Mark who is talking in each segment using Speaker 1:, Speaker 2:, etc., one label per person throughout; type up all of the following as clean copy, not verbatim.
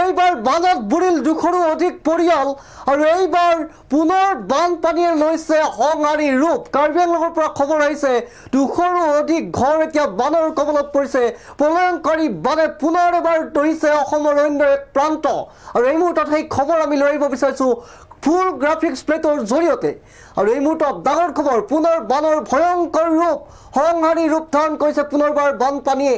Speaker 1: এইবাৰ বানত বুৰিল 200ৰো অধিক পৰিয়াল আৰু এইবাৰ পুনৰ বানপানীয়ে লৈছে সংহাৰী ৰূপ। কাৰ্বি আংলঙৰ পৰা খবৰ আহিছে 200ৰো অধিক ঘৰ এতিয়া বানৰ কবলত পৰিছে। প্ৰলয়ংকাৰী বানে পুনৰ এবাৰ ধৰিছে অসমৰ অন্য এক প্ৰান্ত আৰু এই মুহূৰ্তত সেই খবৰ আমি লৈ আহিব বিচাৰিছোঁ ফুল গ্ৰাফিক্স প্লেটৰ জৰিয়তে। আৰু এই মুহূৰ্তত ডাঙৰ খবৰ, পুনৰ বানৰ ভয়ংকৰ ৰূপ, সংহাৰী ৰূপ ধাৰণ কৰিছে পুনৰবাৰ বানপানীয়ে।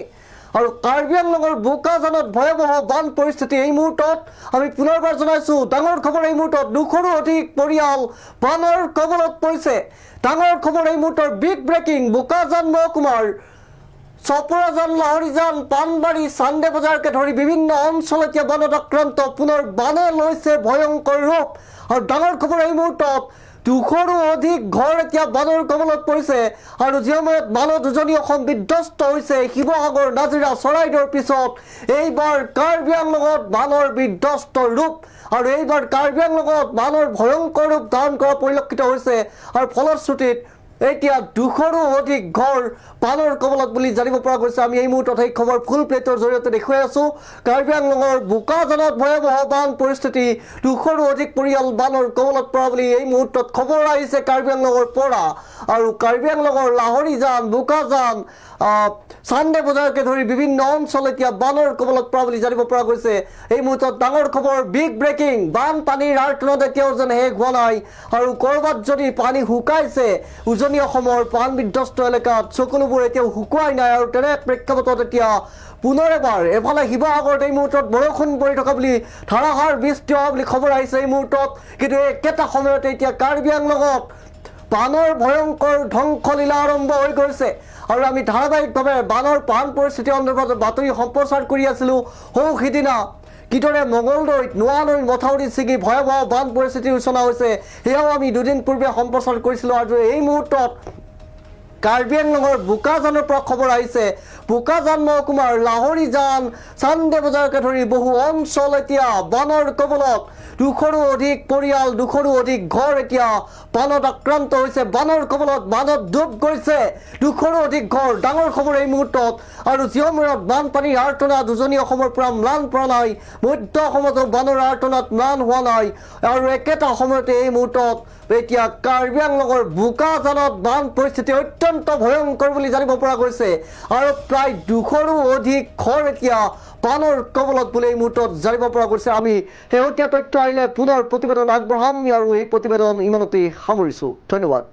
Speaker 1: আৰু কাৰ্বি আংলঙৰ বোকাজানত ভয়াৱহ বান পৰিস্থিতি। এই মুহূৰ্তত আমি পুনৰবাৰ জনাইছোঁ ডাঙৰ খবৰ, এই মুহূৰ্তত 200ৰো অধিক পৰিয়াল বানৰ কবলত পৰিছে। ডাঙৰ খবৰ এই মুহূৰ্তৰ বিগ ব্ৰেকিং, বোকাজান মহকুমাৰ চপৰাজান, লাহৰীজান, পানবাৰী, চান্দে বজাৰকে ধৰি বিভিন্ন অঞ্চল এতিয়া বানত আক্ৰান্ত। পুনৰ বানে লৈছে ভয়ংকৰ ৰূপ আৰু ডাঙৰ খবৰ এই মুহূৰ্তত 200ৰো অধিক ঘৰ এতিয়া বানৰ কবলত পৰিছে। আৰু যি সময়ত বানত উজনি অসম বিধ্বস্ত হৈছে, শিৱসাগৰ, নাজিৰা, চৰাইদেউৰ পিছত এইবাৰ কাৰ্বি আংলঙত বানৰ বিধ্বস্ত ৰূপ আৰু এইবাৰ কাৰ্বি আংলঙত বানৰ ভয়ংকৰ ৰূপ ধাৰণ কৰা পৰিলক্ষিত হৈছে। আৰু ফলশ্ৰুতিত এতিয়া 200ৰো অধিক ঘৰ বানৰ কবলত বুলি জানিব পৰা গৈছে। আমি এই মুহূৰ্তত এই খবৰ ফুল প্লেটৰ জৰিয়তে দেখুৱাই আছোঁ। কাৰ্বি আংলঙৰ বোকাজানত ভয়াৱহ বান পৰিস্থিতি, 200ৰো অধিক পৰিয়াল বানৰ কবলত পৰা বুলি এই মুহূৰ্তত খবৰ আহিছে কাৰ্বি আংলঙৰ পৰা। আৰু কাৰ্বি আংলঙৰ লাহৰীজান, বোকাজান, চান্দে বজাৰকে ধৰি বিভিন্ন অঞ্চল এতিয়া বানৰ কবলত পৰা বুলি জানিব পৰা গৈছে। এই মুহূৰ্তত ডাঙৰ খবৰ, বিগ ব্ৰেকিং, বানপানীৰ আৰ্তনাদ এতিয়াও যেন শেষ হোৱা নাই আৰু ক'ৰবাত যদি পানী শুকাইছে উজনি অসমৰ বান বিধ্বস্ত এলেকাত, সকলোবোৰ এতিয়াও শুকুৱাই নাই। আৰু তেনে প্ৰেক্ষাপটত এতিয়া পুনৰ এবাৰ এফালে শিৱসাগৰত এই মুহূৰ্তত বৰষুণ পৰি থকা বুলি, ধাৰাসাৰ বৃষ্টি হোৱা বুলি খবৰ আহিছে এই মুহূৰ্তত। কিন্তু একেটা সময়তে এতিয়া কাৰ্বি আংলঙত বানৰ ভয়ংকৰ ধ্বংসলীলা আৰম্ভ হৈ গৈছে। আৰু আমি ধাৰাবাহিকভাৱে বানৰ বান পৰিস্থিতি সন্দৰ্ভত বাতৰি সম্প্ৰচাৰ কৰি আছিলোঁ। সিদিনা কিদৰে মঙলদৈত নোৱা নৈৰ মথাউৰি ছিগি ভয়াৱহ বান পৰিস্থিতিৰ সূচনা হৈছে সেয়াও আমি দুদিন পূৰ্বে সম্প্ৰচাৰ কৰিছিলোঁ। আৰু এই মুহূৰ্তত কাৰ্বি আংলঙৰ বোকাজানৰ পৰা খবৰ আহিছে বোকাজান মহকুমাৰ লাহৰীজান, চান্দে বজাৰকে ধৰি বহু অঞ্চল এতিয়া বানৰ কবলত। 200ৰো অধিক পৰিয়াল, 200ৰো অধিক ঘৰ এতিয়া বানত আক্ৰান্ত হৈছে, বানৰ কবলত, বানত ডুব গৈছে 200ৰো অধিক ঘৰ। ডাঙৰ খবৰ এই মুহূৰ্তত। আৰু যি সময়ত বানপানীৰ আৰ্তনাদ উজনি অসমৰ পৰা ম্লান পৰা নাই, মধ্য অসমতো বানৰ আৰ্তনাদ ম্লান হোৱা নাই। আৰু একেটা সময়তে এই মুহূৰ্তত এতিয়া কাৰ্বি আংলঙৰ বোকাজানত বান পৰিস্থিতি অত্যন্ত ভয়ংকৰ বুলি জানিব পৰা গৈছে। আৰু প্ৰায় 200ৰো অধিক ঘৰ এতিয়া বানৰ কবলত বুলি এই মুহূৰ্তত জানিব পৰা গৈছে। আমি শেহতীয়া তথ্য আহিলে পুনৰ প্ৰতিবেদন আগবঢ়াম আৰু এই প্ৰতিবেদন ইমানতেই সামৰিছোঁ। ধন্যবাদ।